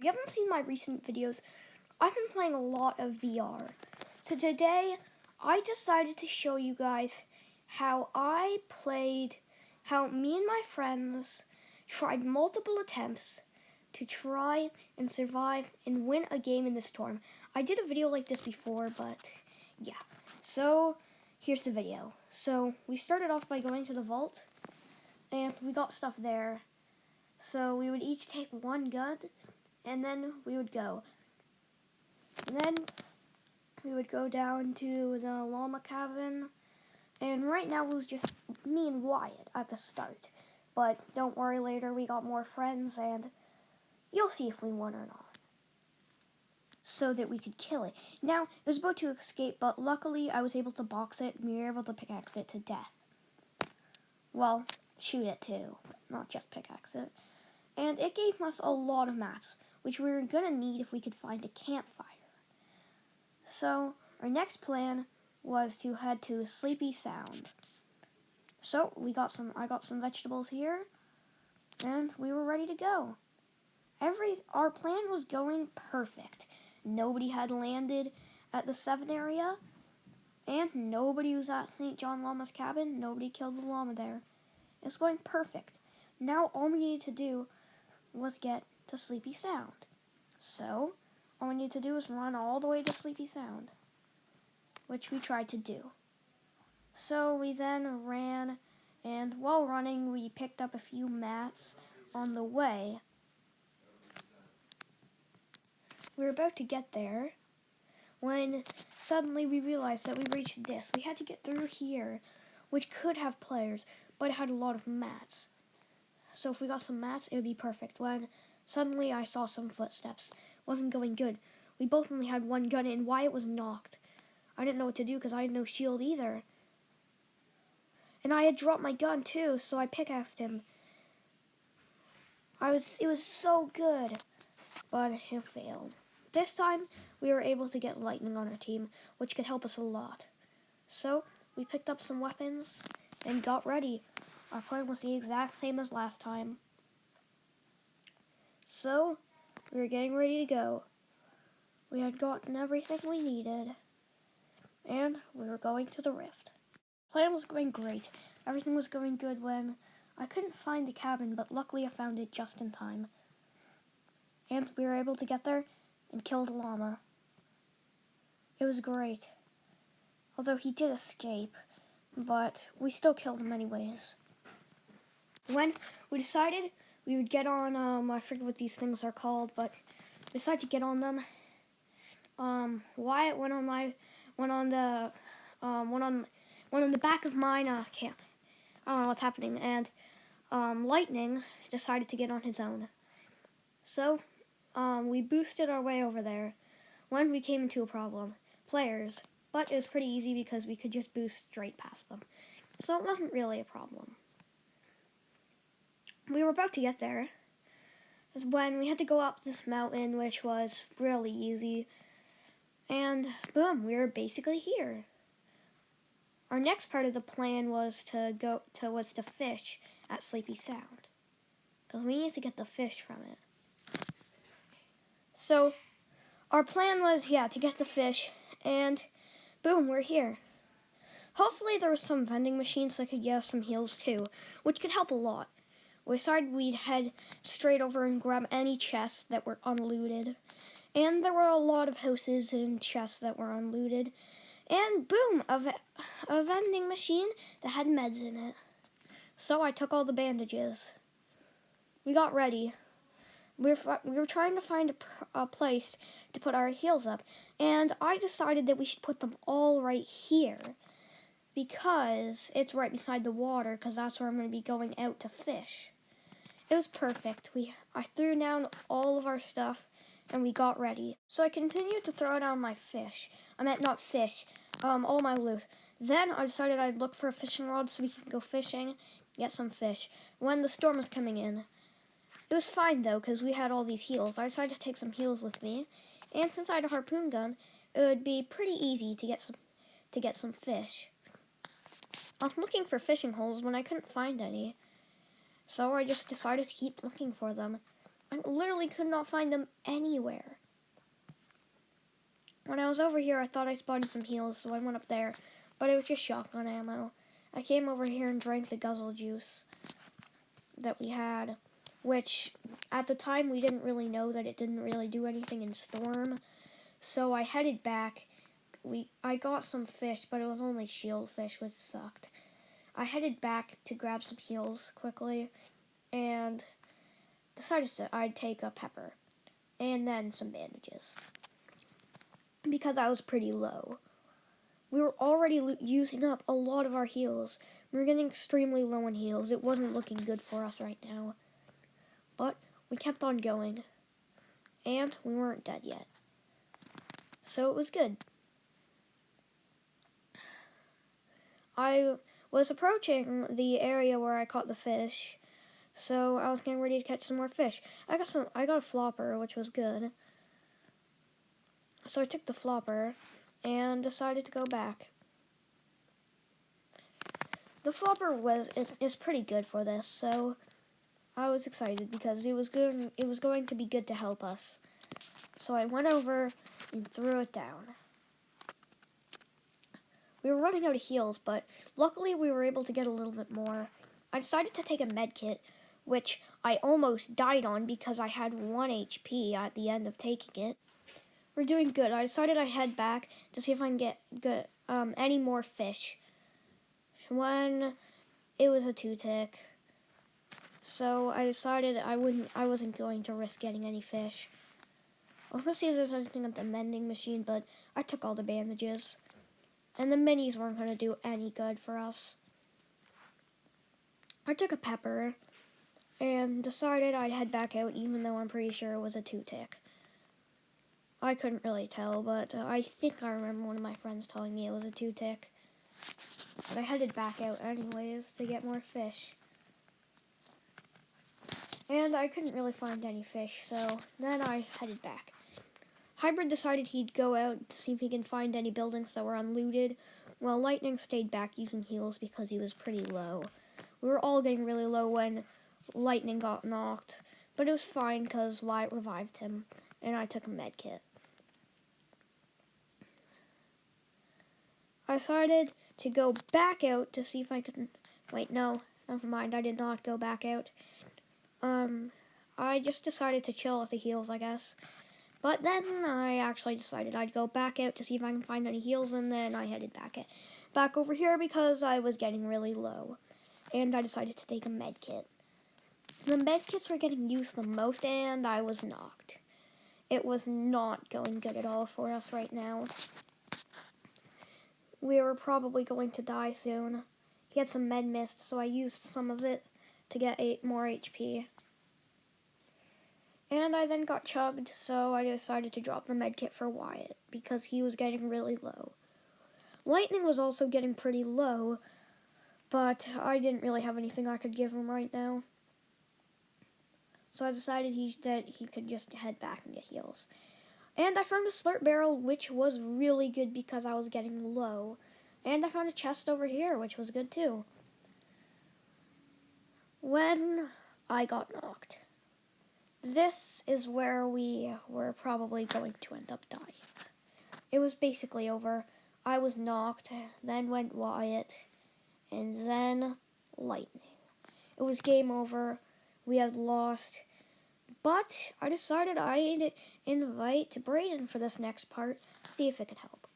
If you haven't seen my recent videos, I've been playing a lot of VR. So today, I decided to show you guys how me and my friends tried multiple attempts to try and survive and win a game in the storm. I did a video like this before, but yeah. So here's the video. So we started off by going to the vault, and we got stuff there. So we would each take one gun, and then we would go. And then we would go down to the llama cabin. And right now it was just me and Wyatt at the start. But don't worry, later we got more friends, and you'll see if we won or not. So that we could kill it. Now, it was about to escape, but luckily I was able to box it, and we were able to pickaxe it to death. Well, shoot it too, not just pickaxe it. And it gave us a lot of mats, which we were going to need if we could find a campfire. So, our next plan was to head to Sleepy Sound. So, I got some vegetables here, and we were ready to go. Our plan was going perfect. Nobody had landed at the 7 area, and nobody was at St. John Llama's cabin. Nobody killed the llama there. It was going perfect. Now, all we needed to do was get to Sleepy Sound. So, all we need to do is run all the way to Sleepy Sound, which we tried to do. So we then ran, and while running, we picked up a few mats on the way. We were about to get there when suddenly we realized that we reached this. We had to get through here, which could have players, but it had a lot of mats. So if we got some mats, it would be perfect. When suddenly I saw some footsteps. Wasn't going good. We both only had one gun, and Wyatt was knocked. I didn't know what to do because I had no shield either. And I had dropped my gun too, so I pickaxed him. It was so good, but it failed. This time, we were able to get lightning on our team, which could help us a lot. So, we picked up some weapons and got ready. Our plan was the exact same as last time. So, we were getting ready to go. We had gotten everything we needed, and we were going to the rift. The plan was going great. Everything was going good when I couldn't find the cabin, but luckily I found it just in time. And we were able to get there and kill the llama. It was great. Although he did escape, but we still killed him anyways. When we decided we would get on, I forget what these things are called, but we decided to get on them. Wyatt went on the back of mine. I don't know what's happening. And Lightning decided to get on his own. So we boosted our way over there when we came into a problem. Players. But it was pretty easy because we could just boost straight past them. So it wasn't really a problem. We were about to get there. Is when we had to go up this mountain, which was really easy. And boom, we were basically here. Our next part of the plan was to fish at Sleepy Sound, because we need to get the fish from it. So our plan was, to get the fish, and boom, we're here. Hopefully there was some vending machines that could get us some heals too, which could help a lot. We decided we'd head straight over and grab any chests that were unlooted. And there were a lot of houses and chests that were unlooted. And boom, a vending machine that had meds in it. So I took all the bandages. We got ready. We were trying to find a place to put our heals up. And I decided that we should put them all right here, because it's right beside the water, because that's where I'm going to be going out to fish. It was perfect. I threw down all of our stuff, and we got ready. So I continued to throw down my fish. All my loot. Then I decided I'd look for a fishing rod so we could go fishing, get some fish, when the storm was coming in. It was fine though, because we had all these heals. I decided to take some heals with me, and since I had a harpoon gun, it would be pretty easy to get some fish. I was looking for fishing holes when I couldn't find any, so I just decided to keep looking for them. I literally could not find them anywhere. When I was over here, I thought I spotted some heals, so I went up there, but it was just shotgun ammo. I came over here and drank the guzzle juice that we had, which at the time we didn't really know that it didn't really do anything in Storm. So I headed back. I got some fish, but it was only shield fish, which sucked. I headed back to grab some heals quickly and decided I'd take a pepper and then some bandages because I was pretty low. We were already using up a lot of our heals. We were getting extremely low on heals. It wasn't looking good for us right now. But we kept on going. And we weren't dead yet. So it was good. I was approaching the area where I caught the fish. So I was getting ready to catch some more fish. I got a flopper, which was good. So I took the flopper and decided to go back. The flopper is pretty good for this, so I was excited because it was good. It was going to be good to help us. So I went over and threw it down. We were running out of heals, but luckily we were able to get a little bit more. I decided to take a med kit, which I almost died on because I had 1 HP at the end of taking it. We're doing good. I decided I'd head back to see if I can get any more fish. When it was a 2-tick, so I decided I wasn't going to risk getting any fish. I was gonna see if there's anything at the mending machine, but I took all the bandages, and the minis weren't gonna do any good for us. I took a pepper and decided I'd head back out, even though I'm pretty sure it was a 2-tick. I couldn't really tell, but I think I remember one of my friends telling me it was a 2-tick. But I headed back out anyways to get more fish. And I couldn't really find any fish, so then I headed back. Hybrid decided he'd go out to see if he can find any buildings that were unlooted, while Lightning stayed back using heals because he was pretty low. We were all getting really low when Lightning got knocked, but it was fine because Wyatt revived him, and I took a med kit. I decided to go back out to see if I could... Wait, no, never mind, I did not go back out. I just decided to chill with the heals, I guess. But then I actually decided I'd go back out to see if I can find any heals, and then I headed back over here because I was getting really low. And I decided to take a med kit. The med kits were getting used the most, and I was knocked. It was not going good at all for us right now. We were probably going to die soon. He had some med mist, so I used some of it to get 8 more HP. And I then got chugged, so I decided to drop the med kit for Wyatt because he was getting really low. Lightning was also getting pretty low, but I didn't really have anything I could give him right now. So I decided that he could just head back and get heals. And I found a slurp barrel, which was really good because I was getting low. And I found a chest over here, which was good too. When I got knocked. This is where we were probably going to end up dying. It was basically over. I was knocked, then went Wyatt, and then Lightning. It was game over. We had lost. But I decided I'd invite Brayden for this next part, see if it could help.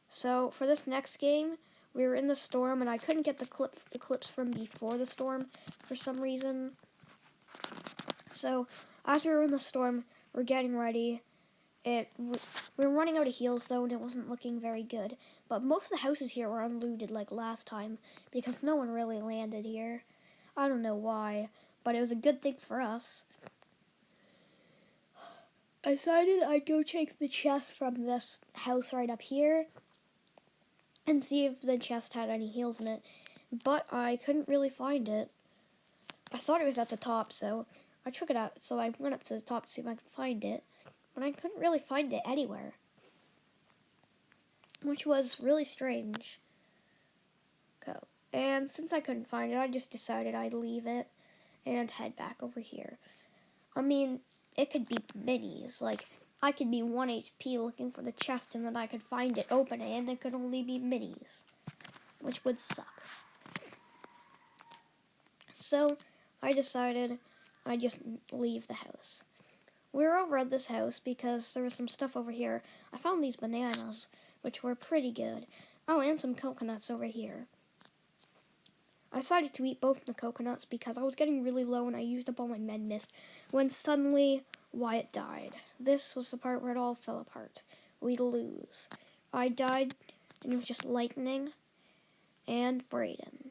So for this next game, we were in the storm, and I couldn't get the clips from before the storm for some reason. So after we were in the storm, we're getting ready. We were running out of heals though, and it wasn't looking very good. But most of the houses here were unlooted like last time because no one really landed here. I don't know why, but it was a good thing for us. I decided I'd go check the chest from this house right up here and see if the chest had any heals in it, but I couldn't really find it. I thought it was at the top, so I took it out. So I went up to the top to see if I could find it, but I couldn't really find it anywhere, which was really strange. And since I couldn't find it, I just decided I'd leave it and head back over here. I mean, it could be minis. Like, I could be 1 HP looking for the chest, and then I could find it, open it, and it could only be minis, which would suck. So, I decided I'd just leave the house. We were over at this house because there was some stuff over here. I found these bananas, which were pretty good. Oh, and some coconuts over here. I decided to eat both the coconuts because I was getting really low and I used up all my med mist when suddenly Wyatt died. This was the part where it all fell apart. We'd lose. I died and it was just Lightning and Brayden.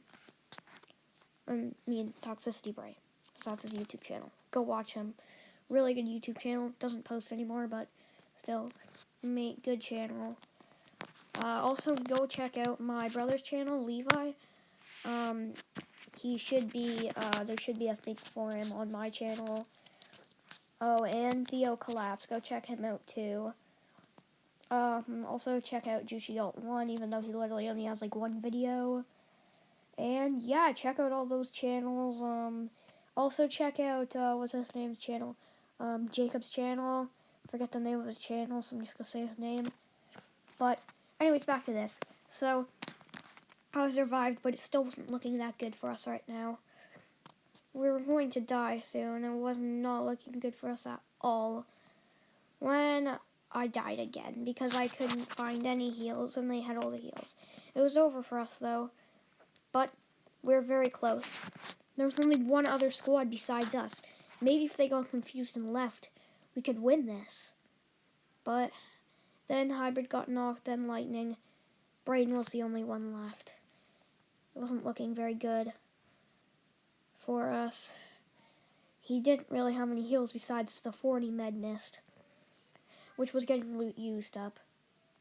And me and Toxicity Bray. So that's his YouTube channel. Go watch him. Really good YouTube channel. Doesn't post anymore, but still, good channel. Also, go check out my brother's channel, Levi. He should be, there should be a thing for him on my channel. Oh, and Theo Collapse, go check him out too. Also check out Juicy Alt 1, even though he literally only has like one video. And yeah, check out all those channels. Also check out, what's his name's channel? Jacob's channel. Forget the name of his channel, so I'm just gonna say his name. But, anyways, back to this. So, I survived, but it still wasn't looking that good for us right now. We were going to die soon, and it was not looking good for us at all. When I died again, because I couldn't find any heals, and they had all the heals. It was over for us, though, but we were very close. There was only one other squad besides us. Maybe if they got confused and left, we could win this. But then Hybrid got knocked, then Lightning. Brayden was the only one left. It wasn't looking very good for us. He didn't really have any heals besides the 40 med mist, which was getting used up,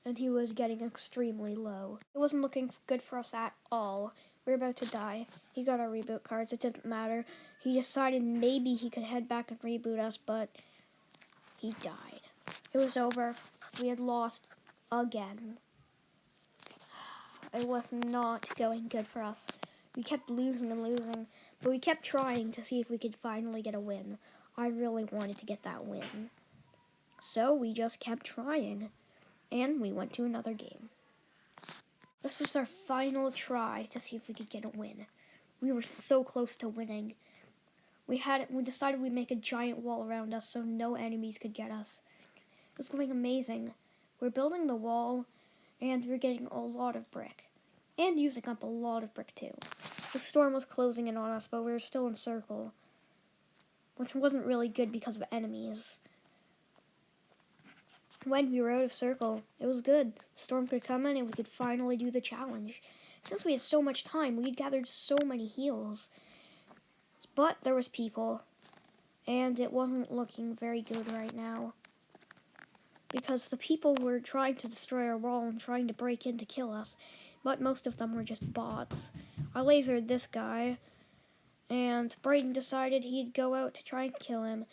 and he was getting extremely low. It wasn't looking good for us at all. We were about to die. He got our reboot cards. It didn't matter. He decided maybe he could head back and reboot us, but he died. It was over. We had lost again. It was not going good for us. We kept losing and losing, but we kept trying to see if we could finally get a win. I really wanted to get that win. So we just kept trying, and we went to another game. This was our final try to see if we could get a win. We were so close to winning. We decided we'd make a giant wall around us so no enemies could get us. It was going amazing. We're building the wall, and we're getting a lot of brick. And using up a lot of brick, too. The storm was closing in on us, but we were still in circle, which wasn't really good because of enemies. When we were out of circle, it was good. The storm could come in, and we could finally do the challenge. Since we had so much time, we had gathered so many heals. But there was people, and it wasn't looking very good right now. Because the people were trying to destroy our wall and trying to break in to kill us, but most of them were just bots. I lasered this guy, and Brayden decided he'd go out to try and kill him.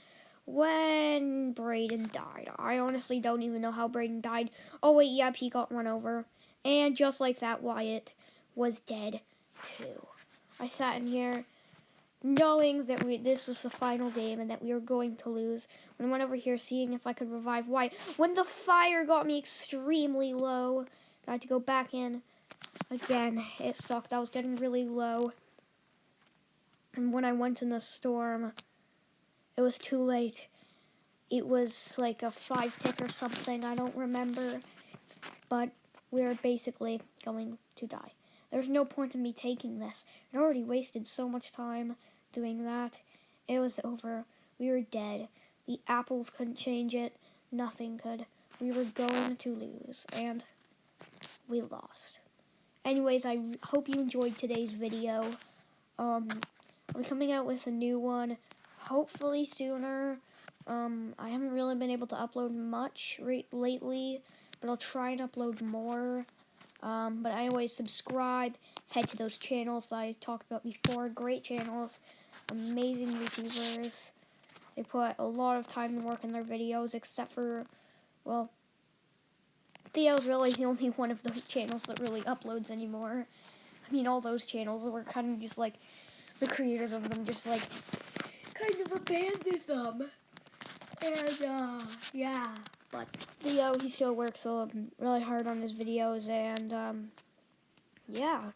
When Brayden died, I honestly don't even know how Brayden died. Oh wait, yep, he got run over. And just like that, Wyatt was dead too. I sat in here knowing that this was the final game and that we were going to lose. When I went over here seeing if I could revive Wyatt, when the fire got me extremely low, I had to go back in again. It sucked. I was getting really low. And when I went in the storm, it was too late. It was like a 5 tick or something. I don't remember. But we were basically going to die. There's no point in me taking this. I already wasted so much time doing that. It was over. We were dead. The apples couldn't change it. Nothing could. We were going to lose. And we lost. Anyways, I hope you enjoyed today's video. I'll be coming out with a new one hopefully sooner. I haven't really been able to upload much lately, but I'll try and upload more. But anyways, subscribe, head to those channels I talked about before. Great channels, amazing YouTubers. They put a lot of time and work in their videos, except for, well, Theo's really the only one of those channels that really uploads anymore. I mean, all those channels were kind of just like, the creators of them just like, kind of abandoned them. And, yeah. But Leo, he still works really hard on his videos, and, yeah.